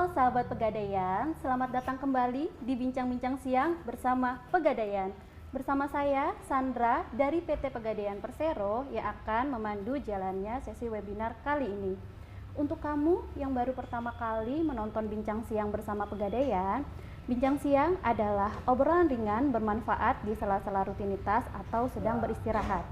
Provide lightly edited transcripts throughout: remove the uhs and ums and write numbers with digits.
Halo sahabat Pegadaian, selamat datang kembali di Bincang-Bincang Siang bersama Pegadaian. Bersama saya, Sandra dari PT Pegadaian Persero yang akan memandu jalannya sesi webinar kali ini. Untuk kamu yang baru pertama kali menonton Bincang Siang bersama Pegadaian, Bincang Siang adalah obrolan ringan bermanfaat di sela-sela rutinitas atau sedang beristirahat.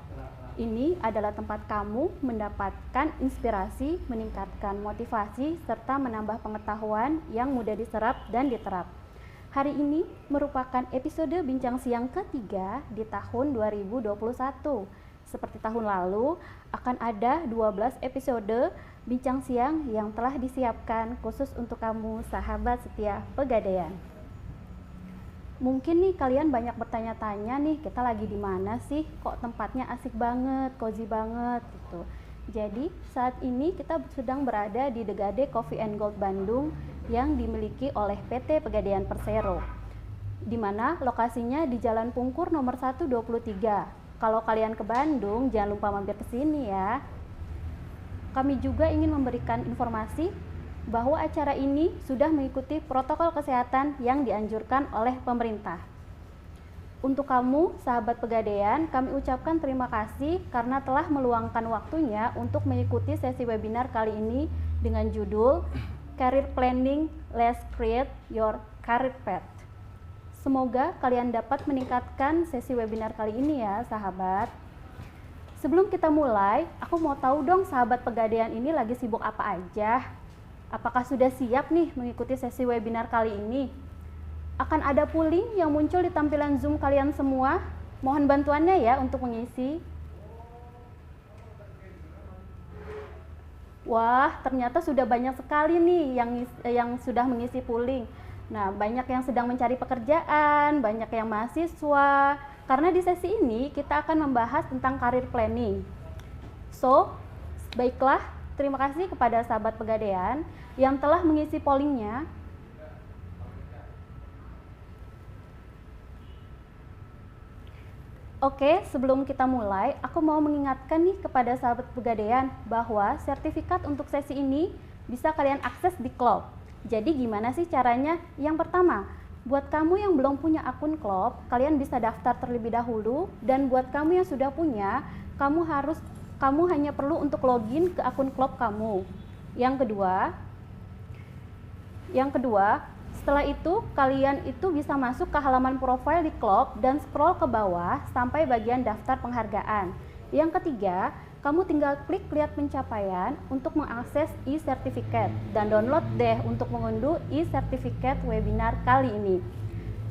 Ini adalah tempat kamu mendapatkan inspirasi, meningkatkan motivasi, serta menambah pengetahuan yang mudah diserap dan diterap. Hari ini merupakan episode Bincang Siang ketiga di tahun 2021. Seperti tahun lalu, akan ada 12 episode Bincang Siang yang telah disiapkan khusus untuk kamu sahabat setia Pegadaian. Mungkin nih kalian banyak bertanya-tanya nih, kita lagi di mana sih? Kok tempatnya asik banget, cozy banget gitu. Jadi saat ini kita sedang berada di The Gade Coffee and Gold Bandung yang dimiliki oleh PT Pegadaian Persero. Di mana lokasinya di Jalan Pungkur nomor 123. Kalau kalian ke Bandung, jangan lupa mampir ke sini ya. Kami juga ingin memberikan informasi bahwa acara ini sudah mengikuti protokol kesehatan yang dianjurkan oleh pemerintah. Untuk kamu, sahabat Pegadaian, kami ucapkan terima kasih karena telah meluangkan waktunya untuk mengikuti sesi webinar kali ini dengan judul Career Planning, Let's Create Your Career Path. Semoga kalian dapat meningkatkan sesi webinar kali ini ya, sahabat. Sebelum kita mulai, aku mau tahu dong sahabat Pegadaian ini lagi sibuk apa aja. Apakah sudah siap nih mengikuti sesi webinar kali ini? Akan ada polling yang muncul di tampilan Zoom kalian semua. Mohon bantuannya ya untuk mengisi. Wah, ternyata sudah banyak sekali nih yang sudah mengisi polling. Nah, banyak yang sedang mencari pekerjaan, banyak yang mahasiswa. Karena di sesi ini kita akan membahas tentang career planning. So, baiklah, terima kasih kepada sahabat Pegadaian yang telah mengisi pollingnya. Oke, sebelum kita mulai, aku mau mengingatkan nih kepada sahabat Pegadaian bahwa sertifikat untuk sesi ini bisa kalian akses di Klop. Jadi gimana sih caranya? Yang pertama, buat kamu yang belum punya akun Klop, kalian bisa daftar terlebih dahulu, dan buat kamu yang sudah punya, kamu hanya perlu untuk login ke akun Klop kamu. Yang kedua, setelah itu kalian itu bisa masuk ke halaman profil di Klop dan scroll ke bawah sampai bagian daftar penghargaan. Yang ketiga, kamu tinggal klik lihat pencapaian untuk mengakses e-certificate dan download deh untuk mengunduh e-certificate webinar kali ini.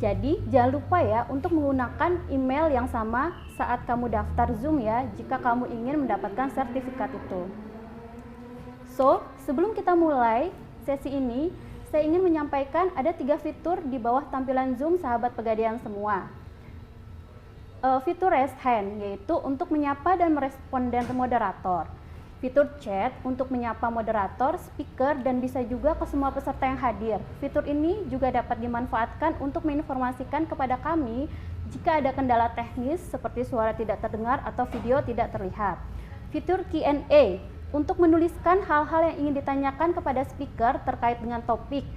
Jadi jangan lupa ya untuk menggunakan email yang sama saat kamu daftar Zoom ya jika kamu ingin mendapatkan sertifikat itu. So, sebelum kita mulai sesi ini, saya ingin menyampaikan ada 3 fitur di bawah tampilan Zoom sahabat Pegadaian semua. Fitur raise hand yaitu untuk menyapa dan meresponden moderator. Fitur chat untuk menyapa moderator, speaker, dan bisa juga ke semua peserta yang hadir. Fitur ini juga dapat dimanfaatkan untuk menginformasikan kepada kami jika ada kendala teknis seperti suara tidak terdengar atau video tidak terlihat. Fitur Q&A untuk menuliskan hal-hal yang ingin ditanyakan kepada speaker terkait dengan topik.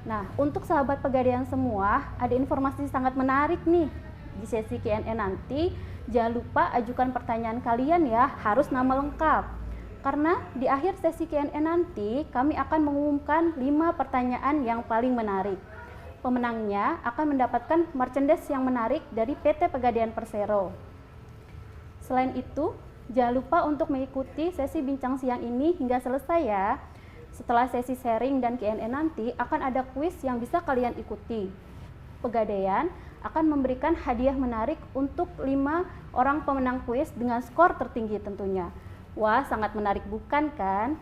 Nah, untuk sahabat Pegadaian semua, ada informasi sangat menarik nih. Di sesi Q&A nanti, jangan lupa ajukan pertanyaan kalian ya, harus nama lengkap. Karena di akhir sesi Q&A nanti, kami akan mengumumkan 5 pertanyaan yang paling menarik. Pemenangnya akan mendapatkan merchandise yang menarik dari PT Pegadaian Persero. Selain itu, jangan lupa untuk mengikuti sesi Bincang Siang ini hingga selesai ya. Setelah sesi sharing dan Q&A nanti, akan ada kuis yang bisa kalian ikuti. Pegadaian akan memberikan hadiah menarik untuk 5 orang pemenang kuis dengan skor tertinggi tentunya. Wah, sangat menarik bukan kan?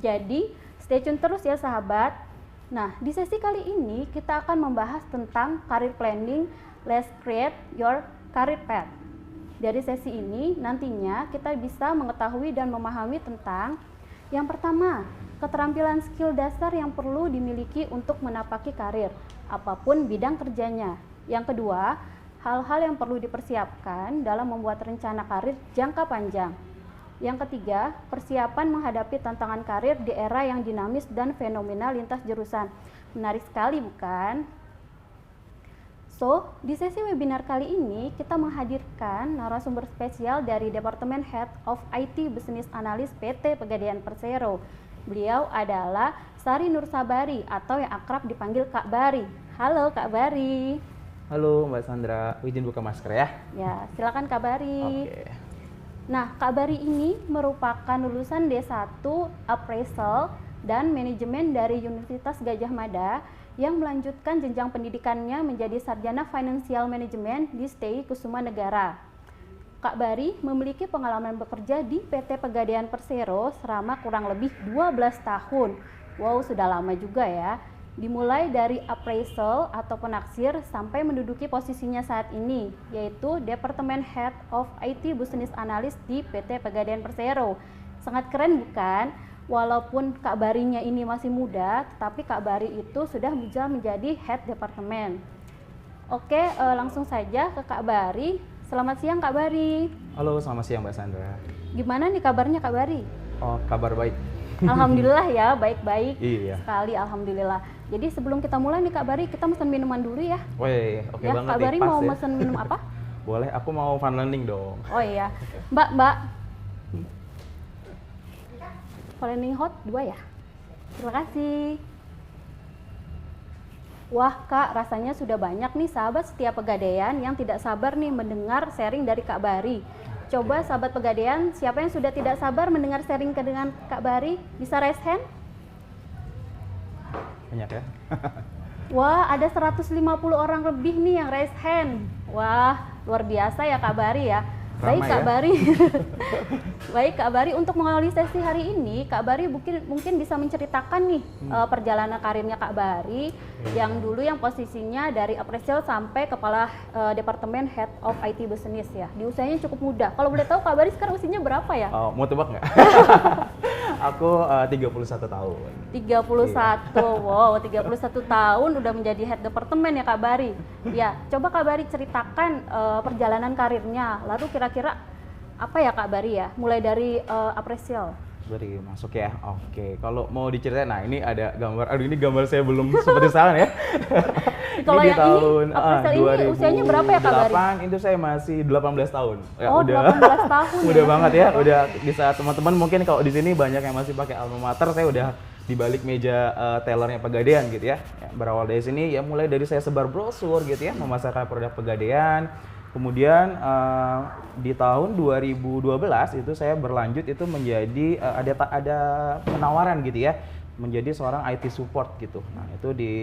Jadi, stay tune terus ya sahabat. Nah, di sesi kali ini kita akan membahas tentang career planning, let's create your career path. Dari sesi ini nantinya kita bisa mengetahui dan memahami tentang yang pertama, keterampilan skill dasar yang perlu dimiliki untuk menapaki karir, apapun bidang kerjanya. Yang kedua, hal-hal yang perlu dipersiapkan dalam membuat rencana karir jangka panjang. Yang ketiga, persiapan menghadapi tantangan karir di era yang dinamis dan fenomenal lintas jurusan. Menarik sekali bukan? So, di sesi webinar kali ini kita menghadirkan narasumber spesial dari Departemen Head of IT Business Analyst PT Pegadaian Persero. Beliau adalah Sari Nur Sabari atau yang akrab dipanggil Kak Bari. Halo Kak Bari. Halo Mbak Sandra, izin buka masker ya. Ya, silakan Kak Bari. Oke. Nah, Kak Bari ini merupakan lulusan D1 Appraisal dan Manajemen dari Universitas Gadjah Mada yang melanjutkan jenjang pendidikannya menjadi Sarjana Financial Management di STI Kusuma Negara. Kak Bari memiliki pengalaman bekerja di PT Pegadaian Persero selama kurang lebih 12 tahun. Wow, sudah lama juga ya. Dimulai dari appraisal atau penaksir sampai menduduki posisinya saat ini, yaitu Departemen Head of IT Business Analyst di PT Pegadaian Persero. Sangat keren bukan? Walaupun Kak Barinya ini masih muda, tetapi Kak Bari itu sudah bisa menjadi head departemen. Oke, langsung saja ke Kak Bari. Selamat siang Kak Bari. Halo, selamat siang Mbak Sandra. Gimana nih kabarnya Kak Bari? Oh, kabar baik. Alhamdulillah ya, baik-baik Iya. sekali, alhamdulillah. Jadi sebelum kita mulai nih Kak Bari, kita mesen minuman dulu ya. Weh, oke Ya, banget Kak nih, Bari pas mau ya. mesen minum apa? Boleh, aku mau fun learning dong. Oh iya, Mbak. Flaning hot 2 ya? Terima kasih. Wah Kak, rasanya sudah banyak nih sahabat setia Pegadaian yang tidak sabar nih mendengar sharing dari Kak Bari. Coba sahabat Pegadaian, siapa yang sudah tidak sabar mendengar sharing dengan Kak Bari? Bisa raise hand? Banyak ya? Wah, ada 150 orang lebih nih yang raise hand. Wah, luar biasa ya Kak Bari ya. Baik Ramai Kak ya? Bari. Baik Kak Bari, untuk mengawali sesi hari ini, Kak Bari mungkin bisa menceritakan nih perjalanan karirnya Kak Bari yang dulu yang posisinya dari appraisal sampai kepala Departemen Head of IT Business ya. Di usianya cukup muda. Kalau boleh tahu Kak Bari sekarang usianya berapa ya? Oh, mau tebak nggak? Aku 31 tahun. 31, wow 31 tahun udah menjadi head departemen ya Kak Bari. Ya, coba Kak Bari ceritakan perjalanan karirnya, lalu kira-kira apa ya Kak Bari ya, mulai dari appraisal. Beri masuk ya. Oke, kalau mau diceritain, nah ini ada gambar. Aduh, ini gambar saya belum seperti sekarang ya. Kalau Ini di yang tahun ini, appraisal ini usianya berapa ya Kak Bari? 2008, itu saya masih 18 tahun. Ya, Oh, udah 18 tahun udah ya. banget ya. Udah bisa teman-teman mungkin kalau di sini banyak yang masih pakai alma mater, saya udah di balik meja tellernya Pegadaian gitu ya. Berawal dari sini ya mulai dari saya sebar brosur gitu ya, memasarkan produk Pegadaian. Kemudian di tahun 2012 itu saya berlanjut itu menjadi ada penawaran gitu ya, menjadi seorang IT support gitu.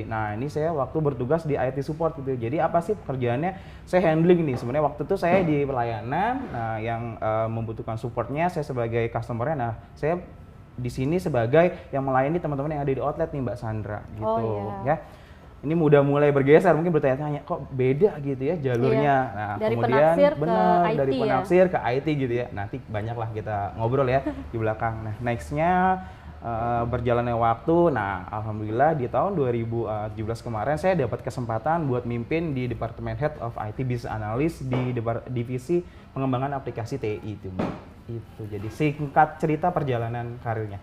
Nah ini saya waktu bertugas di IT support gitu. Jadi apa sih pekerjaannya? Saya handling nih. Sebenarnya waktu itu saya di pelayanan, nah yang membutuhkan supportnya saya sebagai customernya. Nah saya di sini sebagai yang melayani teman-teman yang ada di outlet nih Mbak Sandra gitu. Oh, iya. Ya. Ini udah mulai bergeser, mungkin bertanya-tanya kok beda gitu ya jalurnya. Iya. Nah, Dari kemudian penaksir ke bener IT dari ya? penaksir ke IT gitu ya. Nanti banyaklah kita ngobrol ya di belakang. Nah, nextnya berjalannya waktu. Nah, alhamdulillah di tahun 2017 kemarin saya dapat kesempatan buat mimpin di Departemen Head of IT Business Analyst di divisi pengembangan aplikasi TI itu. Itu jadi singkat cerita perjalanan karirnya.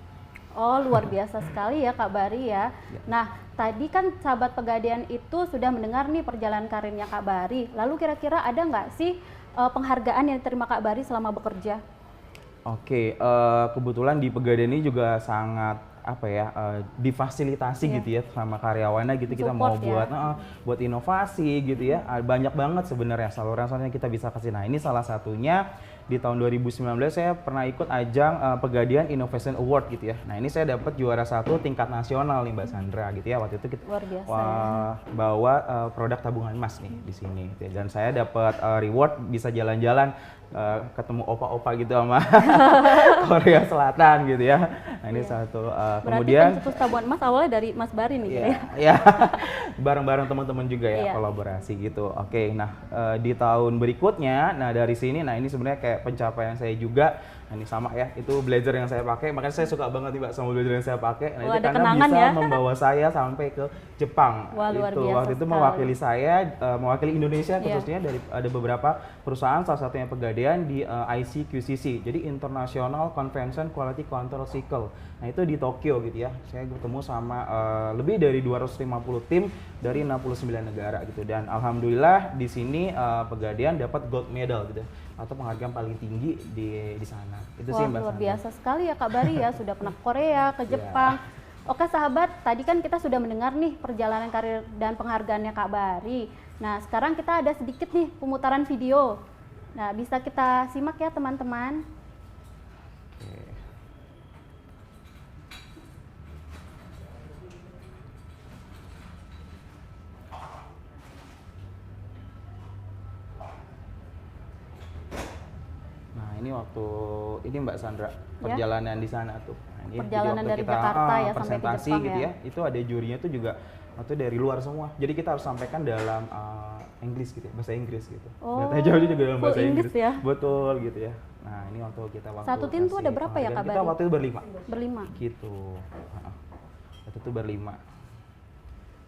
Oh, luar biasa sekali ya Kak Bari ya. Nah, tadi kan sahabat Pegadaian itu sudah mendengar nih perjalanan karirnya Kak Bari. Lalu kira-kira ada nggak sih penghargaan yang diterima Kak Bari selama bekerja? Oke, kebetulan di Pegadaian ini juga sangat difasilitasi Iya. gitu ya sama karyawannya gitu. Kita mau Support ya. buat inovasi gitu ya. Banyak banget sebenarnya saluran-saluran yang kita bisa kasih. Nah, ini salah satunya di tahun 2019 saya pernah ikut ajang Pegadaian Innovation Award gitu ya. Nah, ini saya dapat juara 1 tingkat nasional nih Mbak Sandra gitu ya. Waktu itu kita Luar biasa ya. bawa produk tabungan emas nih di sini gitu ya. Dan saya dapat reward bisa jalan-jalan ketemu opa-opa gitu sama Korea Selatan gitu ya. Nah, ini satu Berarti kemudian pencetus tabungan emas awalnya dari Mas Bari nih ya. ya bareng-bareng teman-teman juga ya Iya. kolaborasi gitu. Oke, nah di tahun berikutnya, nah dari sini, nah ini sebenarnya kayak pencapaian saya juga Nah, ini sama ya, itu blazer yang saya pakai, makanya saya suka banget nih Mbak sama blazer yang saya pakai. Nah, Oh, itu ada karena kenangan bisa ya? membawa saya sampai ke Jepang. Wah, luar Itu biasa waktu itu sekali. mewakili saya, mewakili Indonesia Iya. khususnya dari ada beberapa perusahaan, salah satunya Pegadaian di ICQCC, jadi International Convention Quality Control Cycle. Nah, itu di Tokyo gitu ya. Saya bertemu sama lebih dari 250 tim dari 69 negara gitu, dan alhamdulillah di sini Pegadaian dapat gold medal gitu, atau penghargaan paling tinggi di sana. Itu sih Wah, Mbak luar Sandra. biasa sekali ya Kak Bari ya, sudah pernah ke Korea, ke Iya. Jepang. Oke sahabat, tadi kan kita sudah mendengar nih perjalanan karir dan penghargaannya Kak Bari. Nah, sekarang kita ada sedikit nih pemutaran video. Nah, bisa kita simak ya teman-teman. Oke. Nah, ini waktu ini Mbak Sandra perjalanan di sana tuh. Nah, ini jadi Perjalanan waktu dari Jakarta ya sampai ke presentasi Jepang gitu ya. ya. Itu ada jurinya tuh juga waktu dari luar semua. Jadi kita harus sampaikan dalam Inggris gitu ya, bahasa Inggris gitu. Oh, Data jauh juga dalam full bahasa Inggris. Inggris ya? Betul gitu ya. Nah, ini waktu kita Satu tim tuh kasih ada berapa ya, penghargaan, Kak Kita Bari? waktu itu berlima. Berlima. Gitu. Heeh. Waktu itu berlima.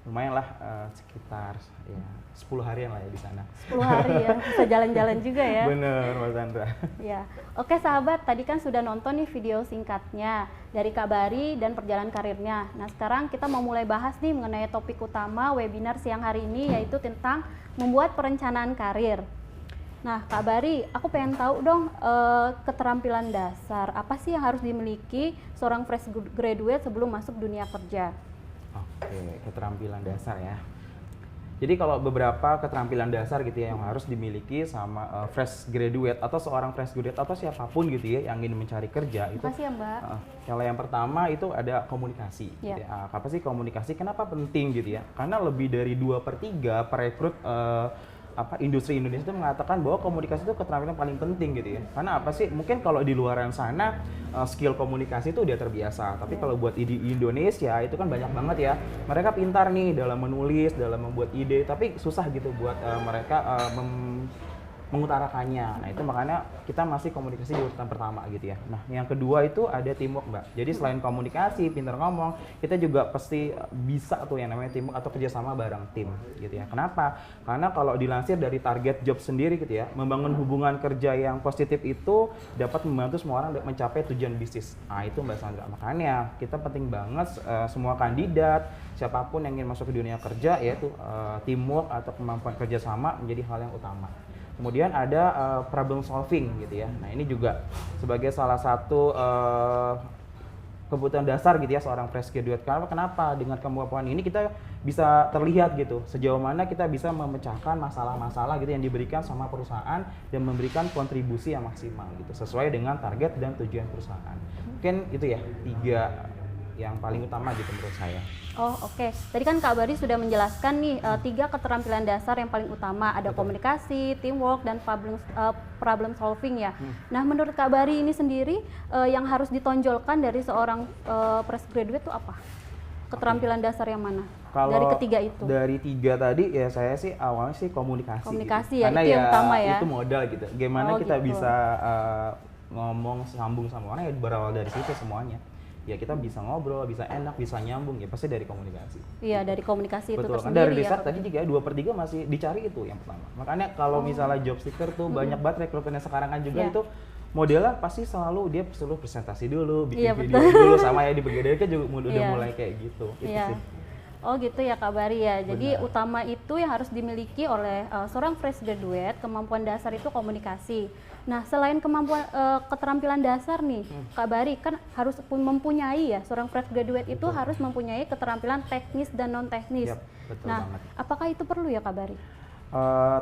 Lumayan lah sekitar ya 10 harian lah ya di sana. 10 hari ya, bisa jalan-jalan juga ya. Bener Mas Sandra. Ya, oke sahabat, tadi kan sudah nonton nih video singkatnya dari Kak Bari dan perjalanan karirnya. Nah, sekarang kita mau mulai bahas nih mengenai topik utama webinar siang hari ini, yaitu tentang membuat perencanaan karir. Nah, Kak Bari, aku pengen tahu dong keterampilan dasar apa sih yang harus dimiliki seorang fresh graduate sebelum masuk dunia kerja? Oke, keterampilan dasar ya. Jadi kalau beberapa keterampilan dasar gitu ya yang harus dimiliki sama fresh graduate atau seorang fresh graduate atau siapapun gitu ya yang ingin mencari kerja itu. Makasih ya Mbak. Kalau yang pertama itu ada komunikasi. Ya. Gitu ya. Apa sih komunikasi? Kenapa penting gitu ya? Karena lebih dari 2/3 perekrut industri Indonesia itu mengatakan bahwa komunikasi itu keterampilan paling penting gitu ya. Karena apa sih? Mungkin kalau di luaran sana skill komunikasi itu udah terbiasa. Tapi kalau buat di Indonesia itu kan banyak banget ya. Mereka pintar nih dalam menulis, dalam membuat ide, tapi susah gitu buat mereka mengutarakannya. Nah, itu makanya kita masih komunikasi di urutan pertama gitu ya. Nah, yang kedua itu ada teamwork, Mbak. Jadi selain komunikasi, pintar ngomong, kita juga pasti bisa tuh yang namanya teamwork atau kerjasama bareng tim gitu ya. Kenapa? Karena kalau dilansir dari target job sendiri gitu ya, membangun hubungan kerja yang positif itu dapat membantu semua orang mencapai tujuan bisnis. Nah, itu Mbak Sandra. Makanya kita penting banget semua kandidat, siapapun yang ingin masuk ke dunia kerja, yaitu teamwork atau kemampuan kerjasama menjadi hal yang utama. Kemudian ada problem solving gitu ya. Nah, ini juga sebagai salah satu kebutuhan dasar gitu ya seorang fresh graduate. Kenapa? Dengan kemampuan ini kita bisa terlihat gitu sejauh mana kita bisa memecahkan masalah-masalah gitu yang diberikan sama perusahaan dan memberikan kontribusi yang maksimal gitu sesuai dengan target dan tujuan perusahaan. Mungkin itu ya 3 yang paling utama gitu menurut saya. Oh, oke. Tadi kan Kak Bari sudah menjelaskan nih 3 keterampilan dasar yang paling utama, ada komunikasi, teamwork, dan problem solving ya. Nah, menurut Kak Bari ini sendiri yang harus ditonjolkan dari seorang fresh graduate itu apa? Keterampilan dasar yang mana? Kalau dari ketiga itu? Dari 3 tadi ya saya sih awalnya sih komunikasi. Komunikasi gitu. ya, Karena itu yang utama ya. Itu modal gitu. Gimana Oh, kita gitu. bisa ngomong sambung sama orang ya berawal dari situ semuanya. Ya kita bisa ngobrol, bisa enak, bisa nyambung ya pasti dari komunikasi. Iya, dari komunikasi itu Betul, kan tersendiri dari ya. riset tadi juga 2/3 masih dicari itu yang pertama. Makanya kalau misalnya job seeker tuh banyak banget rekrutmen yang sekarang kan juga Iya. itu modelnya pasti selalu dia selalu presentasi dulu, bikin Iya, video betul. dulu sama ya di Pegadaian kan juga udah Iya. mulai kayak gitu. Itu Iya. sih. Oh gitu ya Kak Bari ya. Jadi Benar. utama itu yang harus dimiliki oleh seorang fresh graduate, kemampuan dasar itu komunikasi. Nah, selain kemampuan keterampilan dasar nih, Kak Bari kan harus mempunyai ya, seorang fresh graduate itu harus mempunyai keterampilan teknis dan non teknis. Yap, betul Nah, banget. apakah itu perlu ya Kak Bari?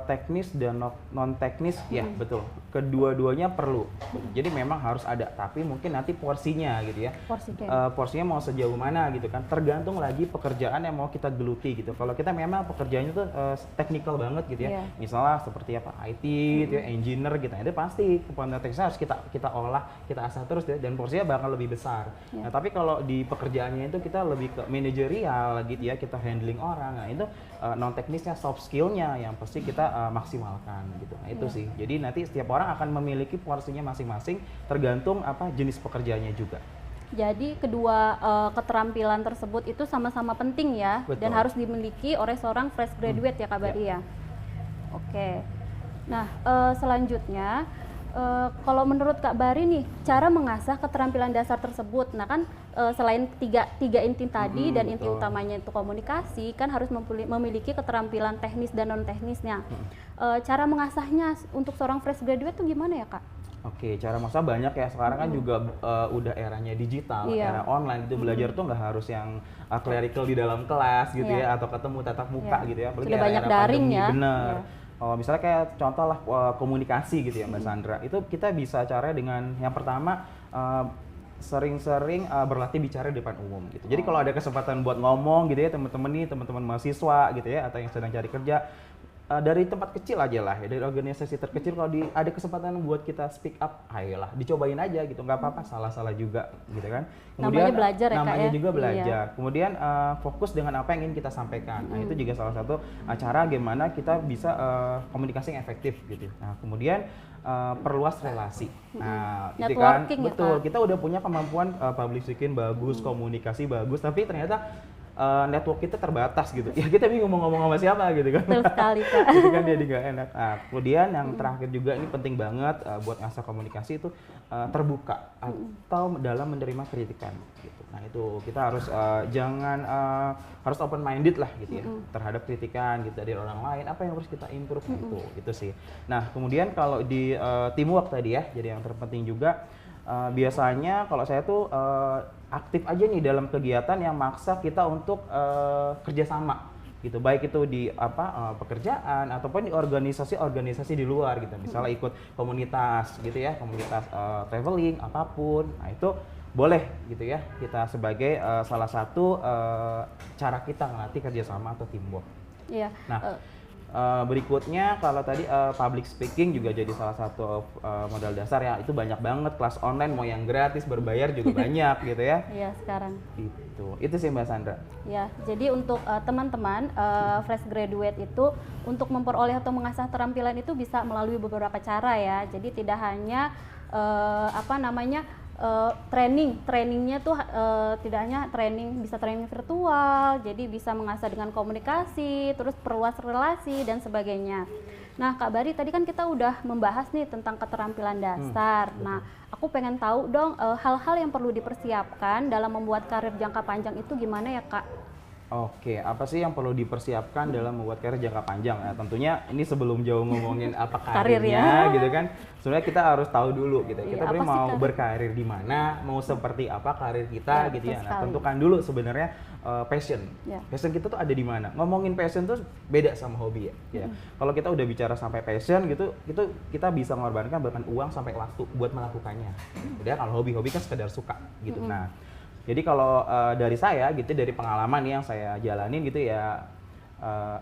Teknis dan non teknis ya betul, kedua-duanya perlu. Jadi memang harus ada, tapi mungkin nanti porsinya gitu ya. Porsinya. Porsinya mau sejauh mana gitu kan, tergantung lagi pekerjaan yang mau kita geluti gitu. Kalau kita memang pekerjaannya tuh teknikal banget gitu ya, Iya. misalnya seperti apa IT, gitu ya, engineer gitu, itu pasti komponen teknisnya harus kita olah, kita asah terus ya, dan porsinya bakal lebih besar. Iya. Nah, tapi kalau di pekerjaannya itu kita lebih ke manajerial gitu ya, kita handling orang, nah itu non teknisnya, soft skillnya yang pasti kita maksimalkan gitu. Nah itu sih. Jadi nanti setiap orang akan memiliki porsinya masing-masing tergantung apa jenis pekerjaannya juga. Jadi kedua keterampilan tersebut itu sama-sama penting ya. Betul. Dan harus dimiliki oleh seorang fresh graduate ya Kak Bari ya. Oke. Nah selanjutnya kalau menurut Kak Bari nih cara mengasah keterampilan dasar tersebut, nah kan selain tiga inti tadi dan inti betul. utamanya itu komunikasi, kan harus memiliki keterampilan teknis dan non teknisnya. Cara mengasahnya untuk seorang fresh graduate itu gimana ya Kak? Oke, cara masak banyak ya. Sekarang kan juga udah eranya digital, Iya. era online. Itu belajar tuh nggak harus yang clerical di dalam kelas gitu Iya. ya, atau ketemu tatap muka Iya. gitu ya. Apalagi Sudah banyak era-era daring pandemi, ya. bener. Iya. Oh, misalnya kayak contoh lah komunikasi gitu ya Mbak Sandra. Itu kita bisa cara dengan yang pertama sering-sering berlatih bicara di depan umum gitu. Jadi kalau ada kesempatan buat ngomong gitu ya teman-teman mahasiswa gitu ya atau yang sedang cari kerja, dari tempat kecil aja lah ya, dari organisasi terkecil kalau ada kesempatan buat kita speak up, ayolah dicobain aja gitu, nggak apa-apa, salah-salah juga gitu kan. Namanya belajar ya, Kak, namanya ya? juga Iya. belajar. Kemudian fokus dengan apa yang ingin kita sampaikan. Nah itu juga salah satu cara gimana kita bisa komunikasi yang efektif gitu. Nah kemudian perluas relasi. Nah itu kan Networking ya, betul. Kak? Kita udah punya kemampuan public speaking bagus, komunikasi bagus, tapi ternyata network kita terbatas gitu. Ya kita bingung mau ngomong sama siapa gitu kan. Betul sekali Kak. Jadi kan jadi nggak enak. Nah, kemudian yang terakhir juga ini penting banget buat ngasah komunikasi itu terbuka atau dalam menerima kritikan gitu. Nah itu kita harus harus open minded lah gitu ya terhadap kritikan gitu dari orang lain. Apa yang harus kita improve itu sih. Nah kemudian kalau di teamwork tadi ya, jadi yang terpenting juga biasanya kalau saya tuh aktif aja nih dalam kegiatan yang maksa kita untuk kerjasama gitu, baik itu di pekerjaan ataupun di organisasi di luar gitu, misalnya ikut komunitas gitu ya, komunitas traveling apapun. Nah itu boleh gitu ya, kita sebagai salah satu cara kita ngelatih kerjasama atau teamwork. Iya. Nah berikutnya kalau tadi public speaking juga jadi salah satu modal dasar ya, itu banyak banget kelas online, mau yang gratis berbayar juga banyak gitu ya. Iya sekarang. Itu sih Mbak Sandra. Ya, jadi untuk teman-teman fresh graduate itu untuk memperoleh atau mengasah keterampilan itu bisa melalui beberapa cara ya. Jadi tidak hanya trainingnya tuh tidak hanya bisa training virtual, jadi bisa mengasah dengan komunikasi, terus perluas relasi dan sebagainya. Nah Kak Bari, tadi kan kita udah membahas nih tentang keterampilan dasar. Nah aku pengen tahu dong hal-hal yang perlu dipersiapkan dalam membuat karir jangka panjang itu gimana ya Kak? Oke, apa sih yang perlu dipersiapkan dalam membuat karir jangka panjang? Nah, tentunya ini sebelum jauh ngomongin apa karirnya gitu kan, sebenarnya kita harus tahu dulu gitu. Iya, Kita sebenarnya apa sih mau karir? berkarir di mana, mau seperti apa karir kita Ya, gitu betul ya. Nah, sekali. tentukan dulu sebenarnya passion. Ya. Passion kita tuh ada di mana? Ngomongin passion tuh beda sama hobi ya. Kalau kita udah bicara sampai passion gitu, itu kita bisa mengorbankan bahkan uang sampai waktu buat melakukannya. Udah kalau hobi-hobi kan sekedar suka gitu. Nah, jadi kalau dari saya gitu, dari pengalaman yang saya jalanin gitu ya,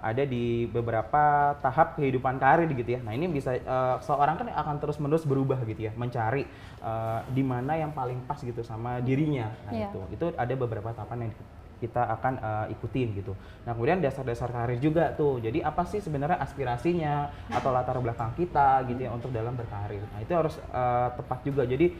ada di beberapa tahap kehidupan karir gitu ya. Nah ini bisa seorang kan akan terus-menerus berubah gitu ya, mencari di mana yang paling pas gitu sama dirinya. Nah Iya. itu ada beberapa tahapan yang kita akan ikutin gitu. Nah kemudian dasar-dasar karir juga tuh. Jadi apa sih sebenarnya aspirasinya atau latar belakang kita gitu ya untuk dalam berkarir. Nah itu harus tepat juga. Jadi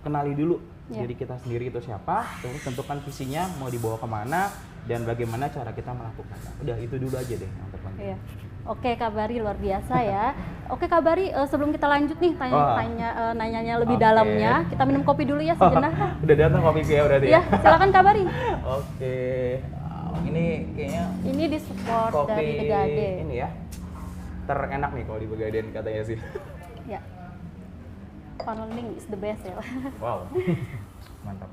kenali dulu diri kita sendiri itu siapa, terus tentukan visinya mau dibawa kemana dan bagaimana cara kita melakukannya. Udah itu dulu aja deh yang terpenting. Iya. Oke Kak Bari, luar biasa ya. Oke Kak Bari, sebelum kita lanjut nih nanyanya lebih Oke. dalamnya, kita minum kopi dulu ya sejenak. Udah datang kopi ya berarti Iya, silakan Kak Bari. Oke. Ini kayaknya Ini disupport kopi dari Begade. ini ya. Terenak nih kalau di Begaden katanya sih. Ya. Paneling is the best ya. Wow. Mantap.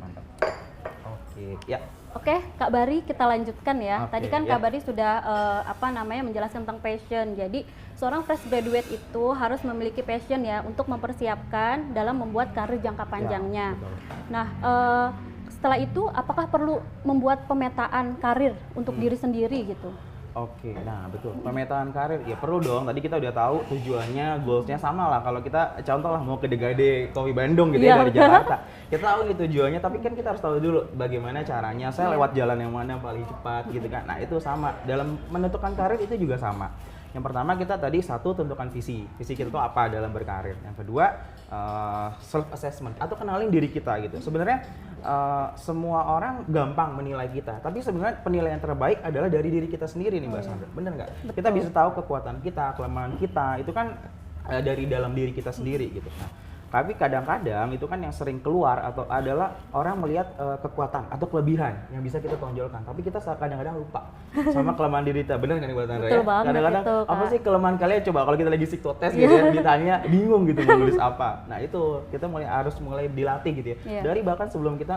Oke, ya. Oke, Kak Bari, kita lanjutkan ya. Oke, Tadi kan ya. Kak Bari sudah menjelaskan tentang passion. Jadi, seorang fresh graduate itu harus memiliki passion ya untuk mempersiapkan dalam membuat karir jangka panjangnya. betul. Nah, setelah itu apakah perlu membuat pemetaan karir untuk diri sendiri gitu? Oke, nah betul. Pemetaan karir ya perlu dong. Tadi kita udah tahu tujuannya, goalsnya sama lah. Kalau kita contoh lah mau ke The Gade Kopi Bandung gitu ya Iya. dari Jakarta, kita tahu nih tujuannya. Tapi kan kita harus tahu dulu bagaimana caranya. Saya lewat jalan yang mana yang paling cepat gitu kan. Nah itu sama dalam menentukan karir itu juga sama. Yang pertama kita tadi satu tentukan visi kita tuh apa dalam berkarir. Yang kedua self assessment atau kenalin diri kita gitu. Sebenarnya semua orang gampang menilai kita, tapi sebenarnya penilaian terbaik adalah dari diri kita sendiri nih Mbak Sandra. Bener nggak? Kita bisa tahu kekuatan kita, kelemahan kita itu kan dari dalam diri kita sendiri gitu. Nah, tapi kadang-kadang itu kan yang sering keluar atau adalah orang melihat kekuatan atau kelebihan yang bisa kita tonjolkan, tapi kita kadang-kadang lupa sama kelemahan diri kita. Bener nggak nih Mbak Sandra ya? Betul banget Kadang-kadang itu, apa Kak. sih kelemahan kalian? Coba kalau kita lagi psikotes gitu ya, ditanya bingung gitu mau nulis apa. Nah itu kita harus mulai dilatih gitu ya. Iya. Dari bahkan sebelum kita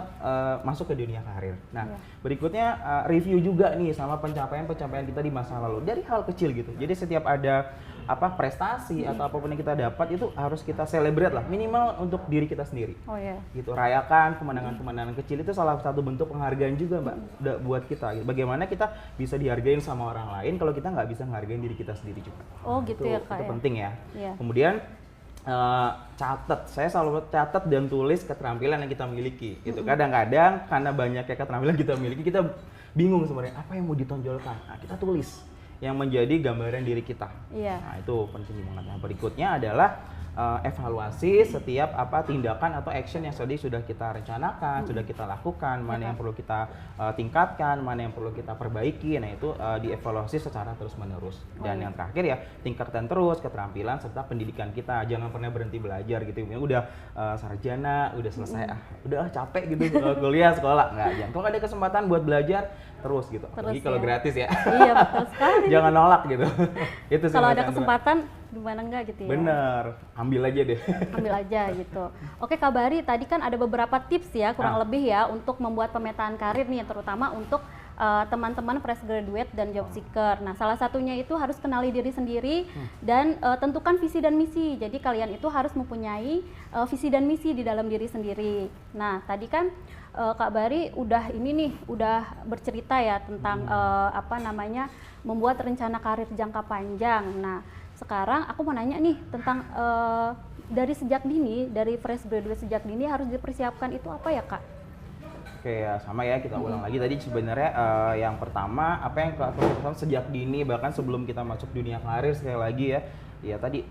masuk ke dunia karir. Nah Iya. berikutnya review juga nih sama pencapaian kita di masa lalu dari hal kecil gitu. Jadi setiap ada prestasi atau apapun yang kita dapat itu harus kita celebrate lah, minimal untuk diri kita sendiri. Oh ya. Gitu, rayakan kemenangan-kemenangan kecil itu salah satu bentuk penghargaan juga Mbak buat kita. Bagaimana kita bisa dihargain sama orang lain kalau kita nggak bisa menghargain diri kita sendiri juga. Oh gitu ya Kak Itu ya. penting ya. Iya. Kemudian catat, saya selalu catat dan tulis keterampilan yang kita miliki. Gitu. Kadang-kadang karena banyaknya keterampilan kita miliki, kita bingung sebenarnya apa yang mau ditonjolkan. Nah, kita tulis yang menjadi gambaran diri kita. Iya. Nah, itu penting banget. Nah, berikutnya adalah evaluasi setiap tindakan atau action yang sudah kita rencanakan, sudah kita lakukan, mana yang perlu kita tingkatkan, mana yang perlu kita perbaiki. Nah, itu dievaluasi secara terus-menerus. Dan yang terakhir ya, tingkatkan terus keterampilan serta pendidikan kita. Jangan pernah berhenti belajar gitu. Udah sarjana, udah selesai, udah capek gitu kuliah, sekolah. Enggak, jangan. Kalau ada kesempatan buat belajar terus gitu. Apalagi kalau ya. gratis ya. Iya betul sekali. Jangan nolak gitu. Itu sih Kalau Mbak ada Sandra. kesempatan gimana enggak gitu ya. Bener, ambil aja deh. Ambil aja gitu. Oke Kak Bari, tadi kan ada beberapa tips ya kurang lebih ya untuk membuat pemetaan karir nih, terutama untuk teman-teman fresh graduate dan job seeker. Nah, salah satunya itu harus kenali diri sendiri dan tentukan visi dan misi. Jadi kalian itu harus mempunyai visi dan misi di dalam diri sendiri. Nah, tadi kan Kak Bari udah bercerita ya tentang membuat rencana karir jangka panjang. Nah, sekarang aku mau nanya nih tentang dari sejak dini, dari fresh graduate sejak dini harus dipersiapkan itu apa ya Kak? Oke ya, sama ya, kita ulang lagi tadi sebenarnya yang pertama apa yang kita lakukan sejak dini, bahkan sebelum kita masuk dunia karir, sekali lagi ya tadi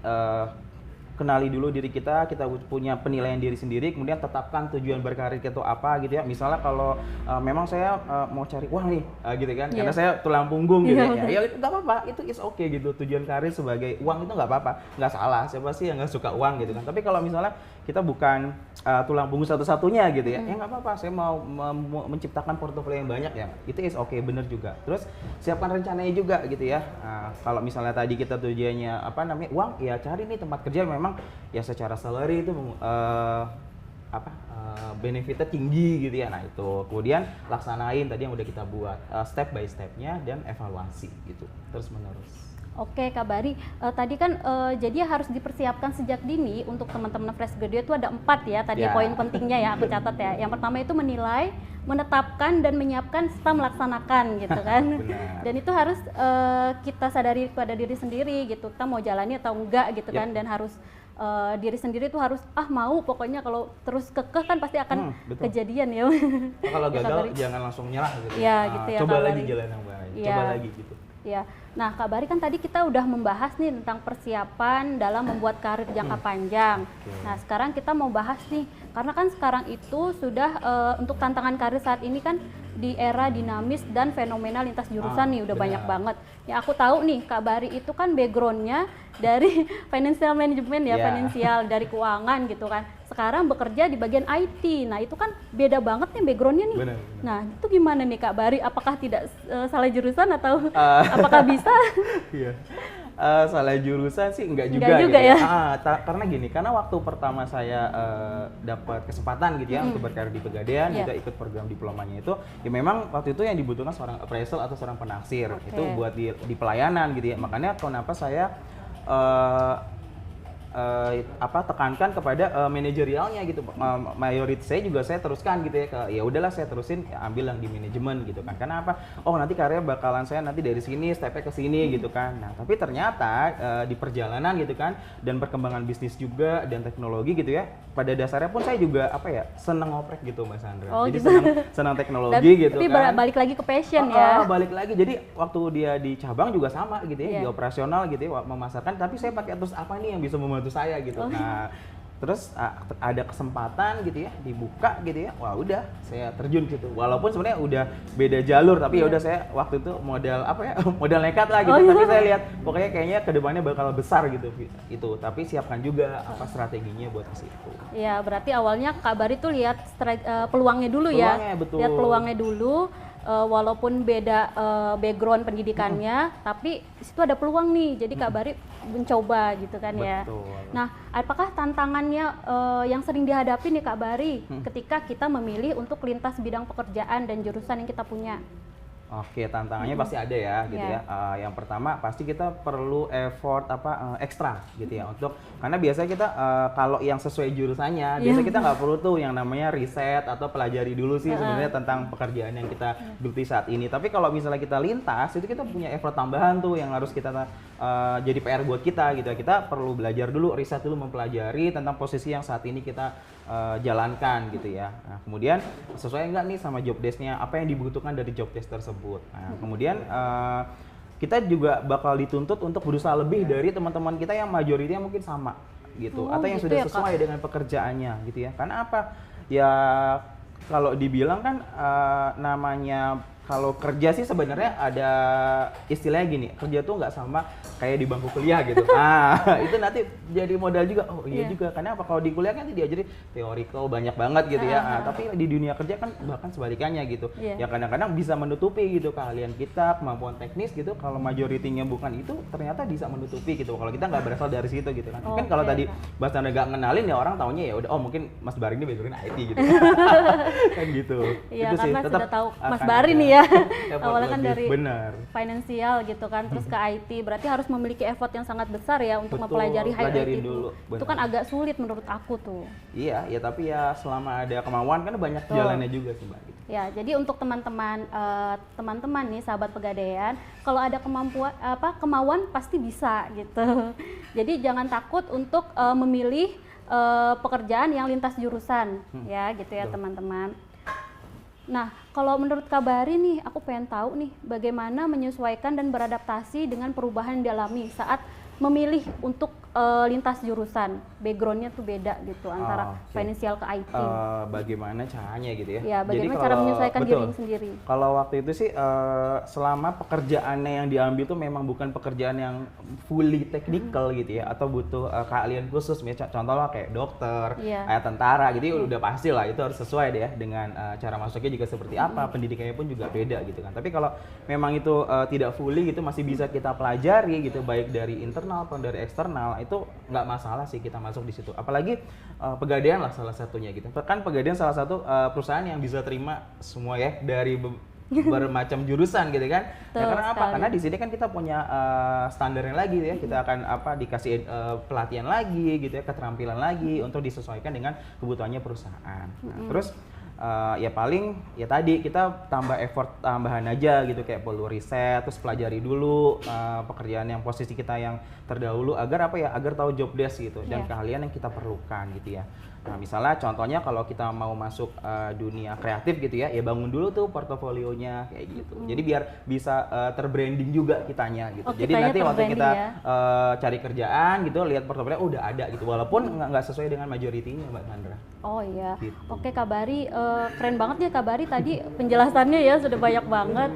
kenali dulu diri kita punya penilaian diri sendiri, kemudian tetapkan tujuan berkarir kita itu apa gitu ya. Misalnya kalau memang saya mau cari uang nih gitu kan, karena saya tulang punggung gitu ya itu nggak apa-apa, itu is okay gitu. Tujuan karir sebagai uang itu nggak apa-apa, nggak salah, siapa sih yang nggak suka uang gitu kan. Tapi kalau misalnya kita bukan tulang punggung satu-satunya gitu ya nggak apa-apa, saya mau menciptakan portofolio yang banyak ya, itu is okay, bener juga. Terus siapkan rencananya juga gitu ya. Kalau misalnya tadi kita tujuannya uang, ya cari nih tempat kerja memang ya secara salary itu benefitnya tinggi gitu ya. Nah itu kemudian laksanain tadi yang udah kita buat step by stepnya dan evaluasi gitu terus menerus. Oke Kak Bari, tadi kan jadi harus dipersiapkan sejak dini untuk teman-teman fresh graduate itu ada 4 ya tadi poin pentingnya ya aku catat ya. Yang pertama itu menilai, menetapkan dan menyiapkan serta melaksanakan gitu kan. Dan itu harus kita sadari pada diri sendiri gitu, kita mau jalani atau enggak gitu kan. Dan harus diri sendiri tuh harus mau, pokoknya kalau terus kekeh kan pasti akan kejadian ya. Kalau gagal jangan langsung nyerah gitu. Ya, gitu ya, coba Kak lagi Bari. jalan yang baik, Ya. coba lagi gitu. Ya, nah Kak Bari kan tadi kita udah membahas nih tentang persiapan dalam membuat karir jangka panjang. Nah sekarang kita mau bahas nih, karena kan sekarang itu sudah untuk tantangan karir saat ini kan di era dinamis dan fenomenal lintas jurusan nih udah banyak banget. Ya aku tahu nih Kak Bari itu kan backgroundnya dari financial management ya, finansial dari keuangan gitu kan. Sekarang bekerja di bagian IT. Nah itu kan beda banget nih backgroundnya nih. Benar. Nah itu gimana nih Kak Bari? Apakah tidak salah jurusan atau apakah bisa? Iya. Salah jurusan sih enggak juga, Enggak juga gitu ya. Karena gini, karena waktu pertama saya dapat kesempatan gitu ya untuk berkarir di Pegadaian, juga ikut program diplomanya itu, ya memang waktu itu yang dibutuhkan seorang appraisal atau seorang penaksir itu buat di pelayanan gitu ya. Makanya kenapa saya tekankan kepada manajerialnya gitu. Mayoritas saya juga saya teruskan gitu ya, ya udahlah saya terusin ya, ambil yang di manajemen gitu kan. Karena apa? Oh nanti karir bakalan saya nanti dari sini stepnya ke sini gitu kan. Nah tapi ternyata di perjalanan gitu kan, dan perkembangan bisnis juga dan teknologi gitu ya, pada dasarnya pun saya juga seneng ngoprek gitu Mbak Sandra. Oh, Jadi gitu. senang teknologi gitu tapi kan. balik lagi ke passion ya. Balik lagi. Jadi waktu dia di cabang juga sama gitu ya, Iya. di operasional gitu ya, memasarkan. Tapi saya pakai terus apa nih yang bisa membantu saya gitu. Nah, terus ada kesempatan gitu ya, dibuka gitu ya. Wah udah, saya terjun gitu. Walaupun sebenarnya udah beda jalur, tapi ya udah saya waktu itu modal modal nekat lah gitu. Tapi saya lihat pokoknya kayaknya kedepannya bakal besar gitu itu. Tapi siapkan juga strateginya buat ke situ. Ya, berarti awalnya Kak Bari tuh lihat peluangnya dulu ya. Peluangnya, betul. Lihat peluangnya dulu, walaupun beda background pendidikannya, tapi di situ ada peluang nih. Jadi Kak Bari mencoba gitu kan ya. Betul. Nah, apakah tantangannya yang sering dihadapi nih Kak Bari ketika kita memilih untuk lintas bidang pekerjaan dan jurusan yang kita punya? Oke, tantangannya pasti ada ya, gitu ya. Yang pertama pasti kita perlu effort ekstra, gitu ya, karena biasanya kita kalau yang sesuai jurusannya, biasanya kita nggak perlu tuh yang namanya riset atau pelajari dulu sih sebenarnya tentang pekerjaan yang kita geluti saat ini. Tapi kalau misalnya kita lintas, itu kita punya effort tambahan tuh yang harus kita jadi PR buat kita, gitu ya. Kita perlu belajar dulu, riset dulu, mempelajari tentang posisi yang saat ini kita jalankan gitu ya. Nah, kemudian sesuai nggak nih sama job desk-nya, apa yang dibutuhkan dari job desk tersebut. Nah, kemudian kita juga bakal dituntut untuk berusaha lebih dari teman-teman kita yang majoritinya mungkin sama gitu, atau yang gitu sudah ya, sesuai dengan pekerjaannya gitu ya. Karena apa? Ya kalau dibilang kan namanya kalau kerja sih sebenarnya ada istilahnya gini, kerja tuh nggak sama kayak di bangku kuliah gitu. Itu nanti jadi modal juga. Oh iya juga, karena apa? Kalau di kuliah kan diajari theoretical banyak banget gitu ya. Tapi di dunia kerja kan bahkan sebalikannya gitu. Ya kadang-kadang bisa menutupi gitu keahlian kita, kemampuan teknis gitu. Kalau majoritinya bukan itu, ternyata bisa menutupi gitu. Kalau kita nggak berasal dari situ gitu kan. Kan kalau tadi Mas Tanda nggak ngenalin ya orang taunya ya udah, oh mungkin Mas Bari ini background IT gitu. Kan gitu. Iya, Itu sih, karena tetap sudah tahu Mas akan Bari ada nih ya. effort Awalnya kan lebih. dari Benar. finansial gitu kan, terus ke IT. Berarti harus memiliki effort yang sangat besar ya untuk Betul, mempelajari high IT pelajarin itu. dulu, Itu benar. kan agak sulit menurut aku tuh. Iya, ya tapi ya selama ada kemauan kan banyak jalannya juga sih Mbak. Gitu. Ya, jadi untuk teman-teman nih sahabat Pegadaian, kalau ada kemauan pasti bisa gitu. Jadi jangan takut untuk memilih pekerjaan yang lintas jurusan ya gitu ya teman-teman. Nah, kalau menurut Kak Bari nih, aku pengen tahu nih bagaimana menyesuaikan dan beradaptasi dengan perubahan yang dialami saat memilih untuk lintas jurusan. Backgroundnya tuh beda gitu antara finansial ke IT. Bagaimana caranya gitu ya? Ya, bagaimana Jadi cara kalau- menyesuaikan betul. diri sendiri. Kalau waktu itu sih selama pekerjaannya yang diambil tuh memang bukan pekerjaan yang fully technical gitu ya, atau butuh keahlian khusus, misalnya contohnya kayak dokter, kayak tentara gitu, udah pasti lah itu harus sesuai deh ya dengan cara masuknya juga seperti apa, pendidikannya pun juga beda gitu kan. Tapi kalau memang itu tidak fully gitu, masih bisa kita pelajari gitu, baik dari internal maupun dari eksternal, itu nggak masalah sih kita masuk di situ. Apalagi Pegadaian lah salah satunya gitu. Kan Pegadaian salah satu perusahaan yang bisa terima semua ya dari bermacam jurusan gitu kan. Ya, karena apa? Karena di sini kan kita punya standarnya lagi ya. Kita akan dikasih pelatihan lagi gitu ya, keterampilan lagi untuk disesuaikan dengan kebutuhannya perusahaan. Nah, terus ya paling ya tadi kita tambah effort tambahan aja gitu, kayak perlu riset, terus pelajari dulu pekerjaan yang posisi kita yang terdahulu agar agar tahu job desk gitu dan keahlian yang kita perlukan gitu ya. Nah, misalnya contohnya kalau kita mau masuk dunia kreatif gitu ya bangun dulu tuh portofolionya kayak gitu. Jadi biar bisa terbranding juga kitanya gitu. Jadi nanti waktu kita cari kerjaan gitu, lihat portofolio udah ada gitu, walaupun nggak sesuai dengan majoritinya Mbak Sandra. Oh iya, Gitu. oke Kak Bari, keren banget ya Kak Bari tadi penjelasannya ya, sudah banyak banget.